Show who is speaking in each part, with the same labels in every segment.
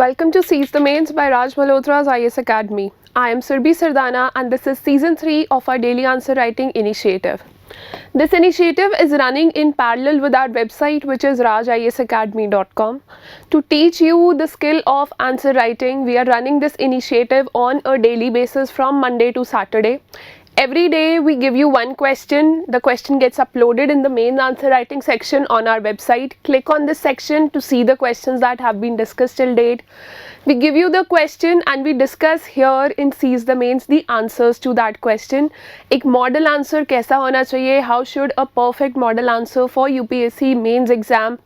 Speaker 1: Welcome to Seize the Mains by Raj Malhotra's IS Academy. I am Surbhi Sardana and this is Season 3 of our Daily Answer Writing Initiative. This initiative is running in parallel with our website, which is rajisacademy.com. To teach you the skill of answer writing, we are running this initiative on a daily basis from Monday to Saturday. Every day we give you one question. The question gets uploaded in the main answer writing section on our website. Click on this section to see the questions that have been discussed till date. We give you the question and we discuss here in Seize the Mains the answers to that question. एक model answer कैसा होना चाहिए? How should a perfect model answer for UPSC mains exam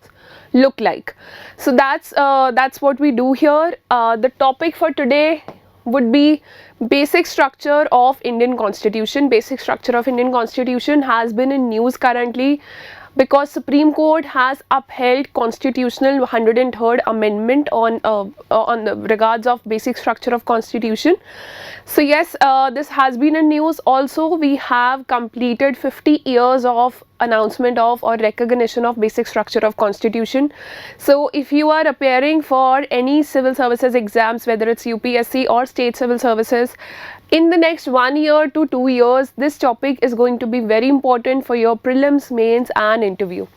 Speaker 1: look like? So that's what we do here. The topic for today would be basic structure of Indian Constitution. Basic structure of Indian Constitution has been in news currently because Supreme Court has upheld constitutional 103rd amendment on the regards of basic structure of Constitution. So yes, this has been in news. Also, we have completed 50 years of announcement of or recognition of basic structure of Constitution. So if you are appearing for any civil services exams, whether it's UPSC or state civil services, in the next 1 year to 2 years, this topic is going to be very important for your prelims, mains and interview.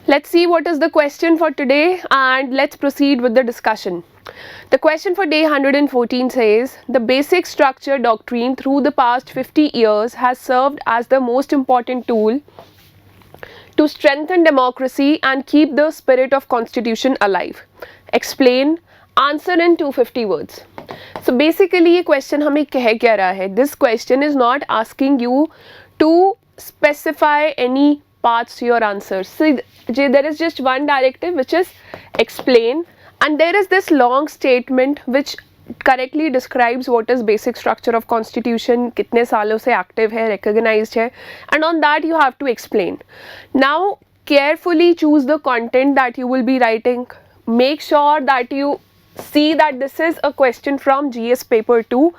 Speaker 1: Let's see what is the question for today and let's proceed with the discussion. The question for day 114 says, the basic structure doctrine through the past 50 years has served as the most important tool to strengthen democracy and keep the spirit of Constitution alive. Explain. Answer in 250 words. So basically ये question हमें कह क्या रहा है? This question is not asking you to specify any parts to your answers. So there is just one directive, which is explain, and there is this long statement which correctly describes what is basic structure of Constitution, कितने सालों से active है, recognized है, and on that you have to explain. Now carefully choose the content that you will be writing. Make sure that you see that this is a question from GS paper 2,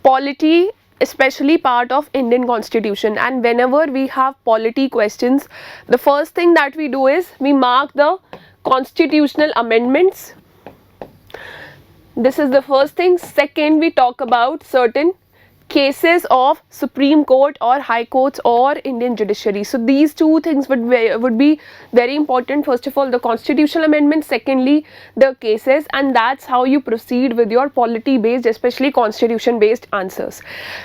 Speaker 1: polity, especially part of Indian Constitution, and whenever we have polity questions, the first thing that we do is we mark the constitutional amendments. This is the first thing. Second, we talk about certain cases of Supreme Court or High Courts or Indian judiciary. So these two things would be very important. First of all, the constitutional amendments. Secondly, the cases, and that's how you proceed with your polity based, especially constitution based answers.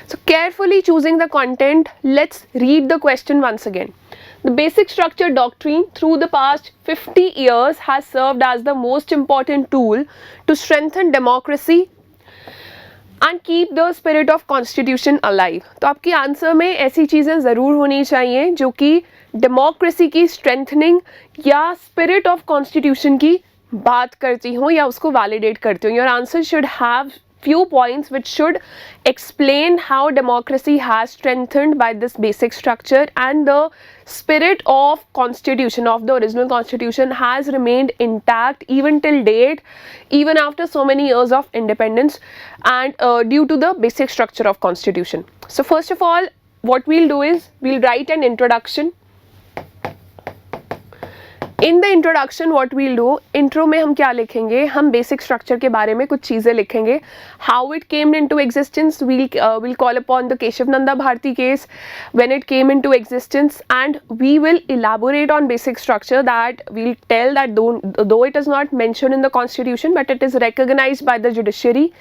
Speaker 1: So carefully choosing the content, let's read the question once again. The basic structure doctrine through the past 50 years has served as the most important tool to strengthen democracy and keep the spirit of Constitution alive. तो आपकी answer में ऐसी चीज़ें ज़रूर होनी चाहिए जो कि डेमोक्रेसी की स्ट्रेंथनिंग या स्पिरिट ऑफ कॉन्स्टिट्यूशन की बात करती हों या उसको वैलिडेट करती हों. Your answer should have few points which should explain how democracy has strengthened by this basic structure and the spirit of Constitution, of the original Constitution, has remained intact even till date, even after so many years of independence, and due to the basic structure of Constitution. So first of all, what we'll do is we'll write an introduction. In the introduction, what we'll do, intro में हम क्या लिखेंगे? हम basic structure के बारे में कुछ चीज़ें लिखेंगे. How it came into existence, we'll call upon the Keshav Nanda Bharti case when it came into existence, and we will elaborate on basic structure. That we'll tell that though it is not mentioned in the Constitution, but it is recognized by the judiciary.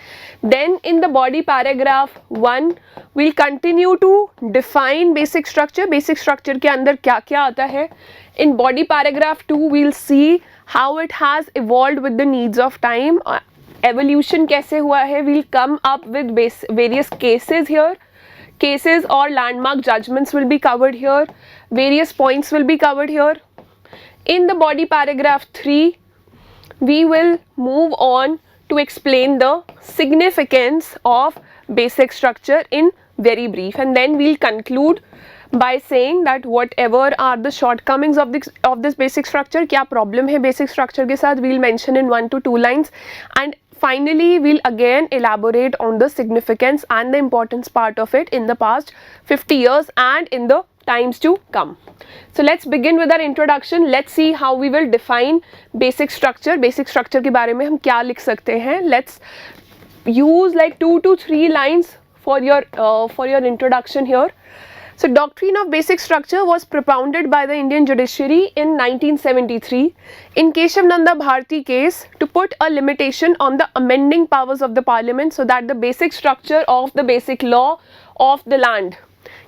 Speaker 1: Then in the body paragraph 1, we'll continue to define basic structure. Basic structure के अंदर क्या क्या आता है? In body paragraph 2, we'll see how it has evolved with the needs of time. Evolution कैसे हुआ है? We'll come up with various cases here. Cases or landmark judgments will be covered here. Various points will be covered here. In the body paragraph 3, we will move on to explain the significance of basic structure in very brief, and then we'll conclude by saying that whatever are the shortcomings of this basic structure, क्या problem है basic structure के साथ, we'll mention in 1 to 2 lines, and finally we'll again elaborate on the significance and the importance part of it in the past 50 years and in the times to come. So let's begin with our introduction. Let's see how we will define basic structure. Basic structure के बारे में हम क्या लिख सकते हैं. Let's use like 2 to 3 lines for your introduction here. So doctrine of basic structure was propounded by the Indian judiciary in 1973 in Keshav Nanda Bharti case to put a limitation on the amending powers of the parliament so that the basic structure of the basic law of the land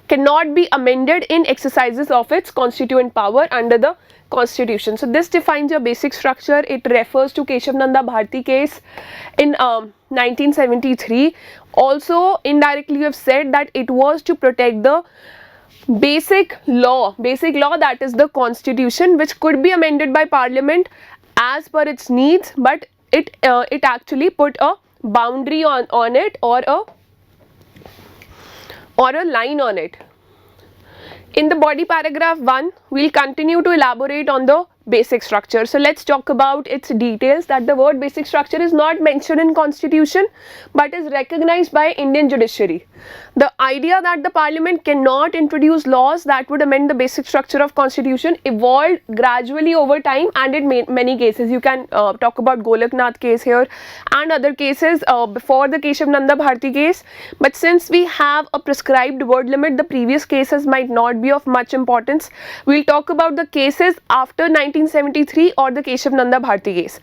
Speaker 1: cannot be amended in exercises of its constituent power under the constitution. So this defines your basic structure. It refers to Keshav Nanda Bharti case in 1973. Also indirectly we have said that it was to protect the basic law that is the constitution, which could be amended by parliament as per its needs, but it actually put a boundary on it or a line on it. In the body paragraph 1, we'll continue to elaborate on the basic structure. So let's talk about its details, that the word basic structure is not mentioned in constitution but is recognized by Indian judiciary. The idea that the parliament cannot introduce laws that would amend the basic structure of constitution evolved gradually over time and in many cases. You can talk about Golaknath case here and other cases before the Keshav Nanda Bharti case, but since we have a prescribed word limit, the previous cases might not be of much importance. We'll talk about the cases after 1973 or the Keshav Nanda Bharti case.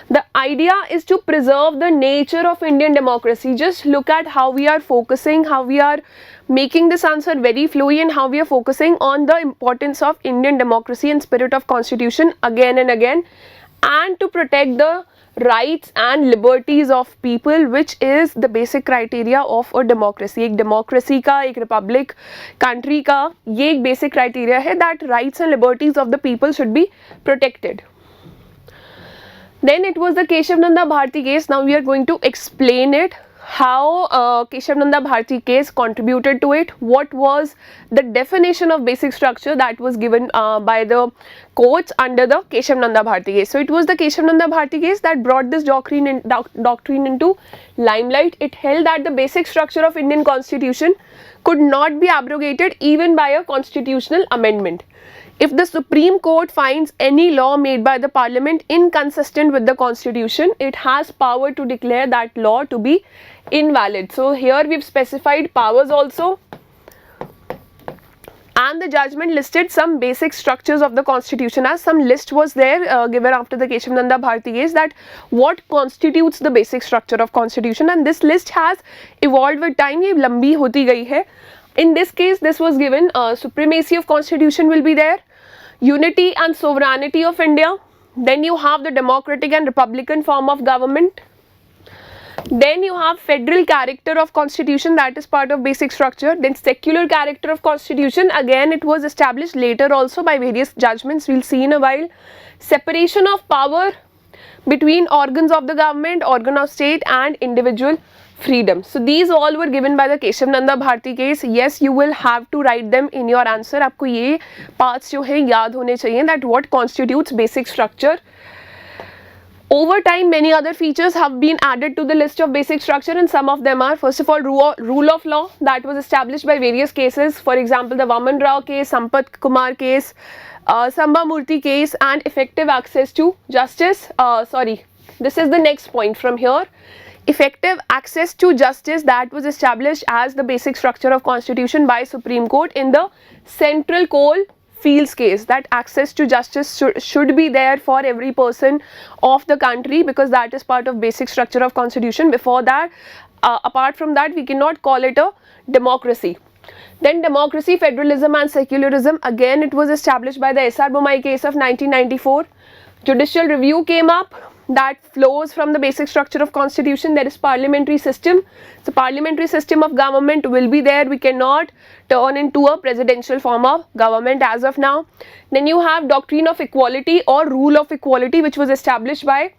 Speaker 1: The idea is to preserve the nature of Indian democracy. Just look at how we are focusing, how we are making this answer very flowy, and how we are focusing on the importance of Indian democracy and spirit of constitution again and again, and to protect the rights and liberties of people, which is the basic criteria of a democracy. एक democracy का, एक republic country का ये एक basic criteria है that rights and liberties of the people should be protected. Then it was the Keshav Nanda Bharti case. Now we are going to explain it, how Keshav Nanda Bharti case contributed to it, what was the definition of basic structure that was given by the courts under the Keshav Nanda Bharti case. So it was the Keshav Nanda Bharti case that brought this doctrine into limelight. It held that the basic structure of Indian constitution could not be abrogated even by a constitutional amendment. If the Supreme Court finds any law made by the Parliament inconsistent with the Constitution, it has power to declare that law to be invalid. So here we've specified powers also, and the judgment listed some basic structures of the Constitution, as some list was there given after the Keshav Nanda Bharti case, that what constitutes the basic structure of Constitution, and this list has evolved with time. ये लंबी होती गई है. In this case, this was given supremacy of Constitution will be there, unity and sovereignty of India, then you have the democratic and republican form of government, then you have federal character of constitution, that is part of basic structure, then secular character of constitution, again it was established later also by various judgments, we'll see in a while, separation of power between organs of the government, organ of state and individual freedom. So these all were given by the Keshav Nanda Bharti case. Yes, you will have to write them in your answer. आपको ये parts जो है याद होने चाहिए, that what constitutes basic structure. Over time, many other features have been added to the list of basic structure, and some of them are, first of all, rule of law that was established by various cases. For example, the Vaman Rao case, Sampath Kumar case, Samba Murthy case, and effective access to justice. This is the next point from here. Effective access to justice, that was established as the basic structure of constitution by Supreme Court in the Central Coal Fields case, that access to justice should be there for every person of the country, because that is part of basic structure of constitution. Before that, apart from that, we cannot call it a democracy. Then democracy, federalism and secularism, again it was established by the S.R. Bommai case of 1994. Judicial review came up, that flows from the basic structure of constitution. There is parliamentary system. So parliamentary system of government will be there. We cannot turn into a presidential form of government as of now. Then you have doctrine of equality or rule of equality, which was established by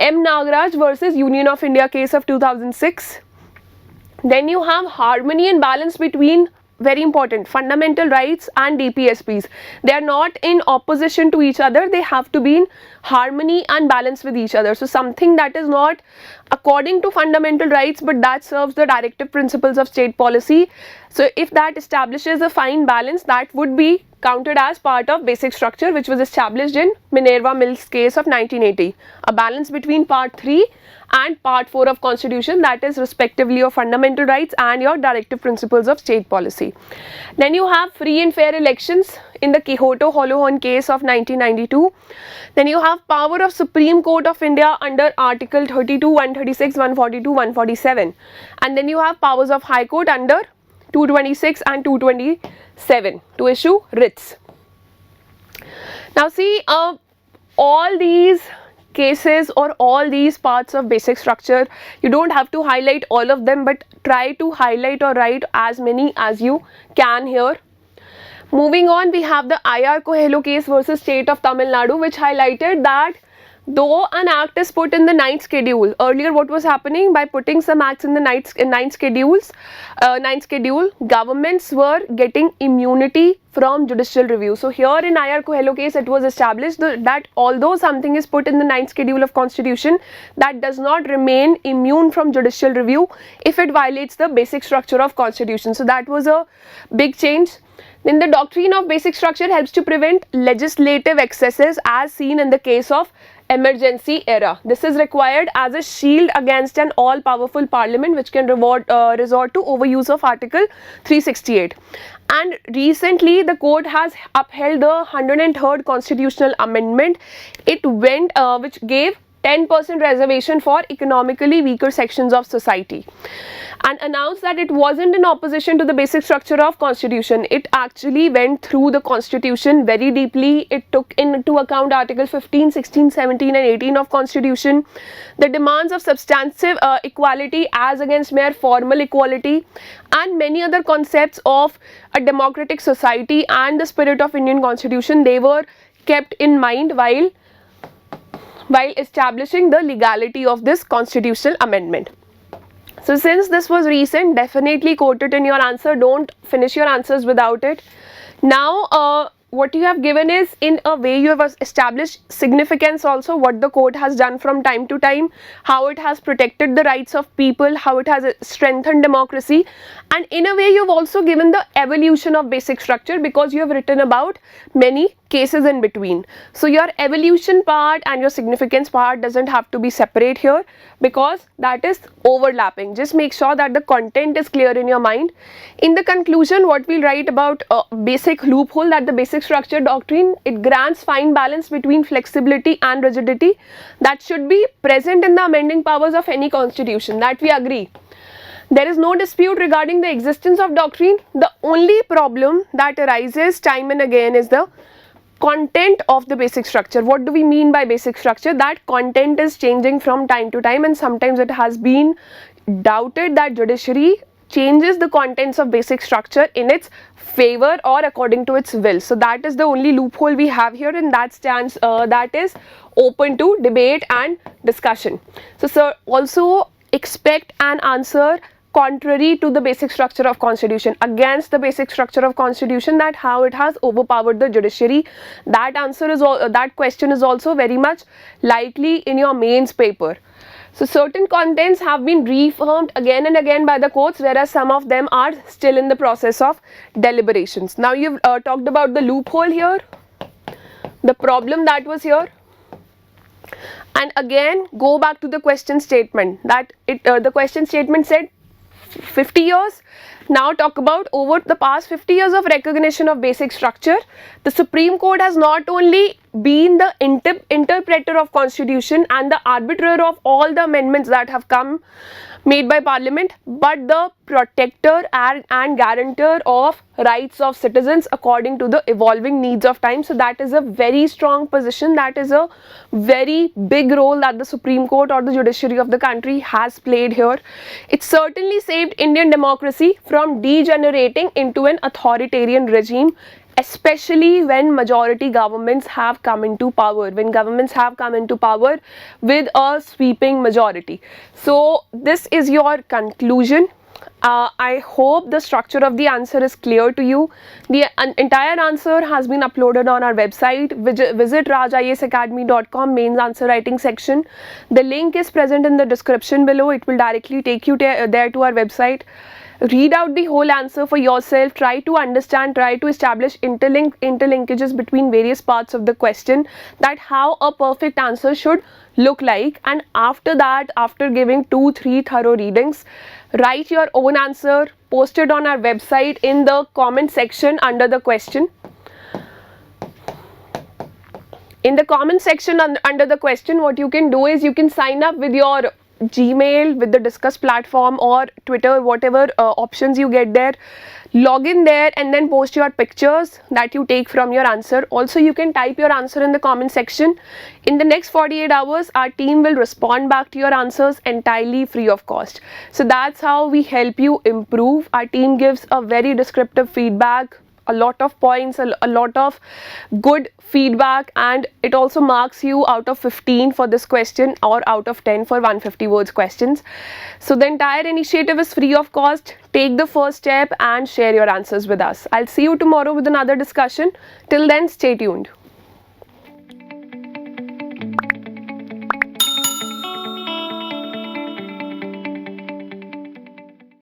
Speaker 1: M. Nagaraj versus Union of India case of 2006. Then you have harmony and balance between very important, fundamental rights and DPSPs. They are not in opposition to each other. They have to be in harmony and balance with each other. So something that is not according to fundamental rights but that serves the directive principles of state policy, so if that establishes a fine balance, that would be counted as part of basic structure, which was established in Minerva Mills case of 1980. A balance between part 3 and part 4 of constitution, that is respectively your fundamental rights and your directive principles of state policy. Then you have free and fair elections in the Quijotto-Holohan case of 1992. Then you have power of Supreme Court of India under Article 32, 136, 142, 147. And then you have powers of High Court under 226 and 227 to issue writs. Now see, all these cases or all these parts of basic structure, you don't have to highlight all of them, but try to highlight or write as many as you can here. Moving on, we have the IR Coelho case versus State of Tamil Nadu, which highlighted that though an act is put in the 9th schedule, earlier what was happening, by putting some acts in the 9th schedule, governments were getting immunity from judicial review. So here in IR Coelho case, it was established that although something is put in the 9th schedule of constitution, that does not remain immune from judicial review if it violates the basic structure of constitution. So that was a big change. Then the doctrine of basic structure helps to prevent legislative excesses as seen in the case of emergency era. This is required as a shield against an all-powerful parliament which can resort to overuse of Article 368. And recently the court has upheld the 103rd constitutional amendment. It went which gave 10% reservation for economically weaker sections of society, and announced that it wasn't in opposition to the basic structure of constitution. It actually went through the constitution very deeply. It took into account Article 15, 16, 17 and 18 of constitution, the demands of substantive equality as against mere formal equality, and many other concepts of a democratic society and the spirit of Indian constitution. They were kept in mind while establishing the legality of this constitutional amendment. So since this was recent, definitely quote it in your answer. Don't finish your answers without it. Now what you have given is, in a way you have established significance also, what the court has done from time to time, how it has protected the rights of people, how it has strengthened democracy, and in a way you have also given the evolution of basic structure because you have written about many cases in between. So your evolution part and your significance part doesn't have to be separate here because that is overlapping. Just make sure that the content is clear in your mind. In the conclusion, what we'll write about basic loophole, that the basic structure doctrine, it grants fine balance between flexibility and rigidity that should be present in the amending powers of any constitution. That we agree. There is no dispute regarding the existence of doctrine. The only problem that arises time and again is the content of the basic structure. What do we mean by basic structure? That content is changing from time to time, and sometimes it has been doubted that judiciary changes the contents of basic structure in its favor or according to its will. So that is the only loophole we have here, and that stands that is open to debate and discussion. So sir, also expect an answer contrary to the basic structure of constitution, against the basic structure of constitution, that how it has overpowered the judiciary. That answer is that question is also very much likely in your mains paper. So certain contents have been reaffirmed again and again by the courts, whereas some of them are still in the process of deliberations. Now you've talked about the loophole here, the problem that was here, and again go back to the question statement, that the question statement said 50 years. Now talk about over the past 50 years of recognition of basic structure, the Supreme Court has not only been the interpreter of constitution and the arbiter of all the amendments that have come made by parliament, but the protector and guarantor of rights of citizens according to the evolving needs of time. So that is a very strong position, that is a very big role that the Supreme Court or the judiciary of the country has played here. It certainly saved Indian democracy from degenerating into an authoritarian regime, especially when majority governments have come into power, when governments have come into power with a sweeping majority. So this is your conclusion. I hope the structure of the answer is clear to you. The entire answer has been uploaded on our website. Visit rajisacademy.com mains answer writing section. The link is present in the description below. It will directly take you there to our website. Read out the whole answer for yourself. Try to understand, try to establish interlinkages between various parts of the question, that how a perfect answer should look like. And after that, after giving 2-3 thorough readings, write your own answer, post it on our website in the comment section under the question. In the comment section under the question, what you can do is you can sign up with your Gmail, with the Discuss platform or Twitter, whatever options you get there. Log in there and then post your pictures that you take from your answer. Also, you can type your answer in the comment section. In the next 48 hours, our team will respond back to your answers entirely free of cost. So that's how we help you improve. Our team gives a very descriptive feedback, a lot of points, a lot of good feedback, and it also marks you out of 15 for this question or out of 10 for 150 words questions. So the entire initiative is free of cost. Take the first step and share your answers with us. I'll see you tomorrow with another discussion. Till then, stay tuned.